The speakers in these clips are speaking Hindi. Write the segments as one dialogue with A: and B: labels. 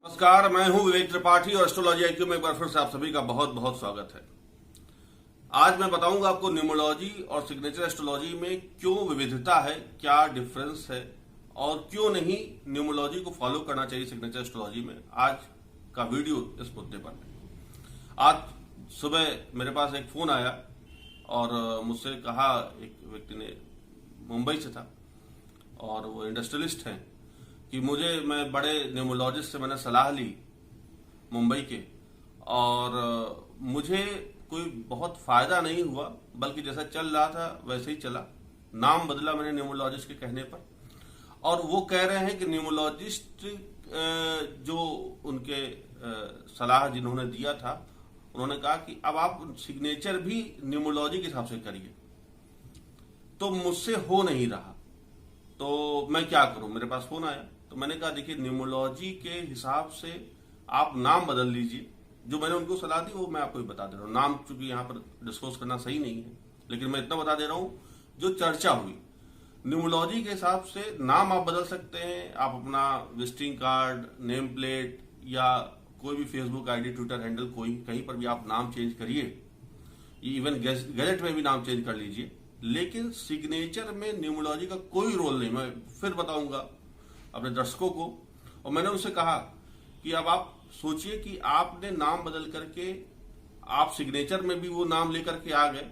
A: नमस्कार, मैं हूं विवेक त्रिपाठी और एस्ट्रोलॉजी आईक्यू में एक बार फिर से आप सभी का बहुत बहुत स्वागत है। आज मैं बताऊंगा आपको न्यूमरोलॉजी और सिग्नेचर एस्ट्रोलॉजी में क्यों विविधता है, क्या डिफरेंस है और क्यों नहीं न्यूमरोलॉजी को फॉलो करना चाहिए सिग्नेचर एस्ट्रोलॉजी में। आज का वीडियो इस मुद्दे पर है। आज सुबह मेरे पास एक फोन आया और मुझसे कहा, एक व्यक्ति ने मुंबई से था और वो इंडस्ट्रियलिस्ट हैं, कि मैं बड़े न्यूमरोलॉजिस्ट से मैंने सलाह ली मुंबई के, और मुझे कोई बहुत फायदा नहीं हुआ, बल्कि जैसा चल रहा था वैसे ही चला। नाम बदला मैंने न्यूमरोलॉजिस्ट के कहने पर, और वो कह रहे हैं कि न्यूमरोलॉजिस्ट जो उनके सलाह जिन्होंने दिया था, उन्होंने कहा कि अब आप सिग्नेचर भी न्यूमरोलॉजी के हिसाब से करिए। तो मुझसे हो नहीं रहा, तो मैं क्या करूं। मेरे पास फोन आया तो मैंने कहा, देखिए न्यूमरोलॉजी के हिसाब से आप नाम बदल लीजिए। जो मैंने उनको सलाह दी वो मैं आपको बता दे रहा हूँ। नाम चूंकि यहाँ पर डिस्कस करना सही नहीं है, लेकिन मैं इतना बता दे रहा हूँ जो चर्चा हुई। न्यूमरोलॉजी के हिसाब से नाम आप बदल सकते हैं। आप अपना विजिटिंग कार्ड, नेम प्लेट या कोई भी फेसबुक आईडी, ट्विटर हैंडल, कोई कहीं पर भी आप नाम चेंज करिए। इवन गैजेट में भी नाम चेंज कर लीजिए। लेकिन सिग्नेचर में न्यूमरोलॉजी का कोई रोल नहीं। मैं फिर बताऊंगा अपने दर्शकों को। और मैंने उनसे कहा कि अब आप सोचिए कि आपने नाम बदल करके आप सिग्नेचर में भी वो नाम लेकर के आ गए,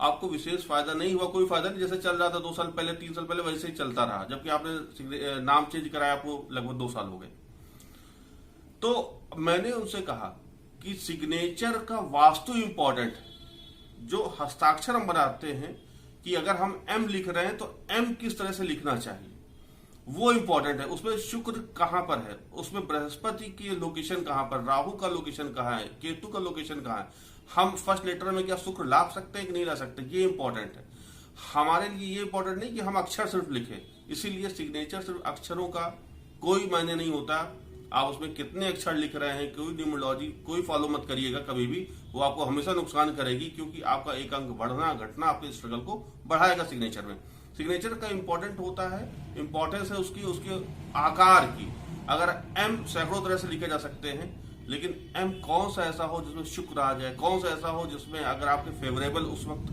A: आपको विशेष फायदा नहीं हुआ। कोई फायदा नहीं, जैसे चल रहा था 2 साल पहले, 3 साल पहले, वैसे ही चलता रहा। जबकि आपने नाम चेंज कराया, आपको लगभग 2 साल हो गए। तो मैंने उनसे कहा कि सिग्नेचर का वास्तु इंपॉर्टेंट है। जो हस्ताक्षर हम बनाते हैं, कि अगर हम एम लिख रहे हैं तो एम किस तरह से लिखना चाहिए, वो इंपॉर्टेंट है। उसमें शुक्र कहां पर है, उसमें बृहस्पति की लोकेशन कहां पर, राहु का लोकेशन कहां है, केतु का लोकेशन कहां है, हम फर्स्ट लेटर में क्या शुक्र ला सकते हैं कि नहीं ला सकते, ये इंपॉर्टेंट है। हमारे लिए ये इंपॉर्टेंट नहीं कि हम अक्षर सिर्फ लिखें। इसीलिए सिग्नेचर सिर्फ अक्षरों का कोई मायने नहीं होता। आप उसमें कितने अक्षर लिख रहे हैं, कोई न्यूमरोलॉजी कोई फॉलो मत करिएगा कभी भी। वो आपको हमेशा नुकसान करेगी, क्योंकि आपका एक अंक बढ़ना घटना आपके स्ट्रगल को बढ़ाएगा। सिग्नेचर में सिग्नेचर का इंपॉर्टेंट होता है, इंपॉर्टेंस है उसके आकार की। अगर एम सैकड़ों तरह से लिखे जा सकते हैं, लेकिन एम कौन सा ऐसा हो जिसमें शुक्र आ जाए, कौन सा ऐसा हो जिसमें अगर आपके फेवरेबल उस वक्त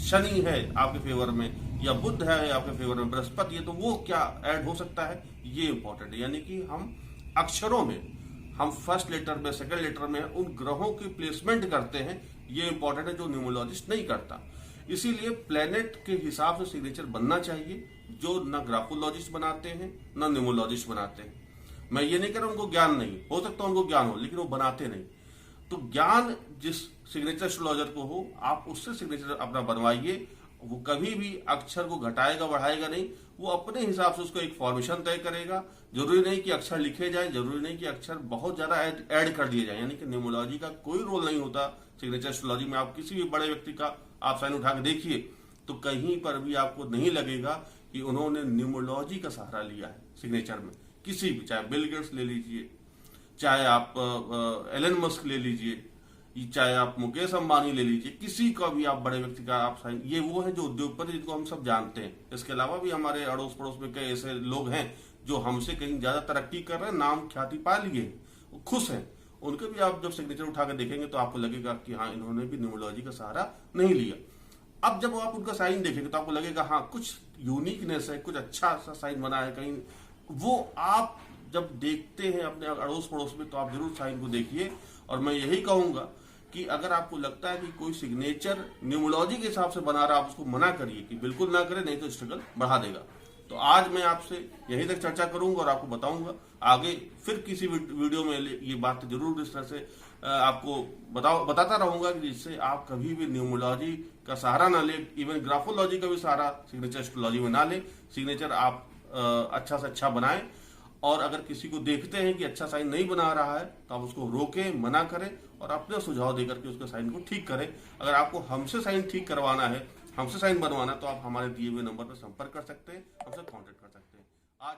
A: शनि है आपके फेवर में, या बुध है आपके फेवर में, बृहस्पति है, तो वो क्या ऐड हो सकता है, ये इंपॉर्टेंट है। यानी कि हम अक्षरों में, हम फर्स्ट लेटर में, सेकंड लेटर में उन ग्रहों की प्लेसमेंट करते हैं, ये इंपॉर्टेंट है, जो न्यूमरोलॉजिस्ट नहीं करता। इसीलिए प्लेनेट के हिसाब से सिग्नेचर बनना चाहिए, जो न ग्राफोलॉजिस्ट बनाते हैं न न्यूमरोलॉजिस्ट बनाते हैं। मैं ये नहीं कह रहा उनको ज्ञान नहीं हो सकता, उनको ज्ञान हो, लेकिन वो बनाते नहीं। तो ज्ञान जिस सिग्नेचर एस्ट्रोलॉजर को हो, आप उससे सिग्नेचर अपना बनवाइए। वो कभी भी अक्षर को घटाएगा बढ़ाएगा नहीं, वो अपने हिसाब से उसको एक फॉर्मेशन तय करेगा। जरूरी नहीं कि अक्षर लिखे जाए, जरूरी नहीं कि अक्षर बहुत ज्यादा ऐड कर दिए जाए। यानी कि न्यूमरोलॉजी का कोई रोल नहीं होता सिग्नेचर एस्ट्रोलॉजी में। आप किसी भी बड़े व्यक्ति का आप साइन उठा के देखिए, तो कहीं पर भी आपको नहीं लगेगा कि उन्होंने न्यूमरोलॉजी का सहारा लिया है सिग्नेचर में। किसी भी, चाहे बिल गेट्स ले लीजिए, चाहे आप एलन मस्क ले लीजिए, चाहे आप मुकेश अंबानी ले लीजिए, किसी का भी आप बड़े व्यक्ति का आप साइन, ये वो है जो उद्योगपति जिनको हम सब जानते हैं। इसके अलावा भी हमारे अड़ोस पड़ोस में कई ऐसे लोग हैं जो हमसे कहीं ज्यादा तरक्की कर रहे हैं, नाम ख्याति पा लिए, वो खुश हैं। उनके भी आप जब सिग्नेचर उठा कर देखेंगे तो आपको लगेगा कि हाँ, इन्होंने भी न्यूमरोलॉजी का सहारा नहीं लिया। अब जब आप उनका साइन देखेंगे तो आपको लगेगा हाँ, कुछ यूनिकनेस है, कुछ अच्छा सा साइन बना है कहीं। वो आप जब देखते हैं अपने अड़ोस पड़ोस में, तो आप जरूर साइन को देखिए। और मैं यही कहूंगा कि अगर आपको लगता है कि कोई सिग्नेचर न्यूमरोलॉजी के हिसाब से बना रहा है, आप उसको मना करिए कि बिल्कुल ना करें, नहीं तो स्ट्रगल बढ़ा देगा। तो आज मैं आपसे यहीं तक चर्चा करूंगा और आपको बताऊंगा। आगे फिर किसी वीडियो में ये बात जरूर इस तरह से आपको बताता रहूंगा, कि जिससे आप कभी भी न्यूमरोलॉजी का सहारा ना ले, इवन ग्राफोलॉजी का भी सहारा सिग्नेचर एस्ट्रोलॉजी में ना ले। सिग्नेचर आप अच्छा से अच्छा बनाएं, और अगर किसी को देखते हैं कि अच्छा साइन नहीं बना रहा है, तो आप उसको रोकें, मना करें और अपने सुझाव देकर के उसके साइन को ठीक करें। अगर आपको हमसे साइन ठीक करवाना है, हमसे साइन बनवाना, तो आप हमारे दिए हुए नंबर पर संपर्क कर सकते हैं, हमसे कांटेक्ट कर सकते हैं। आज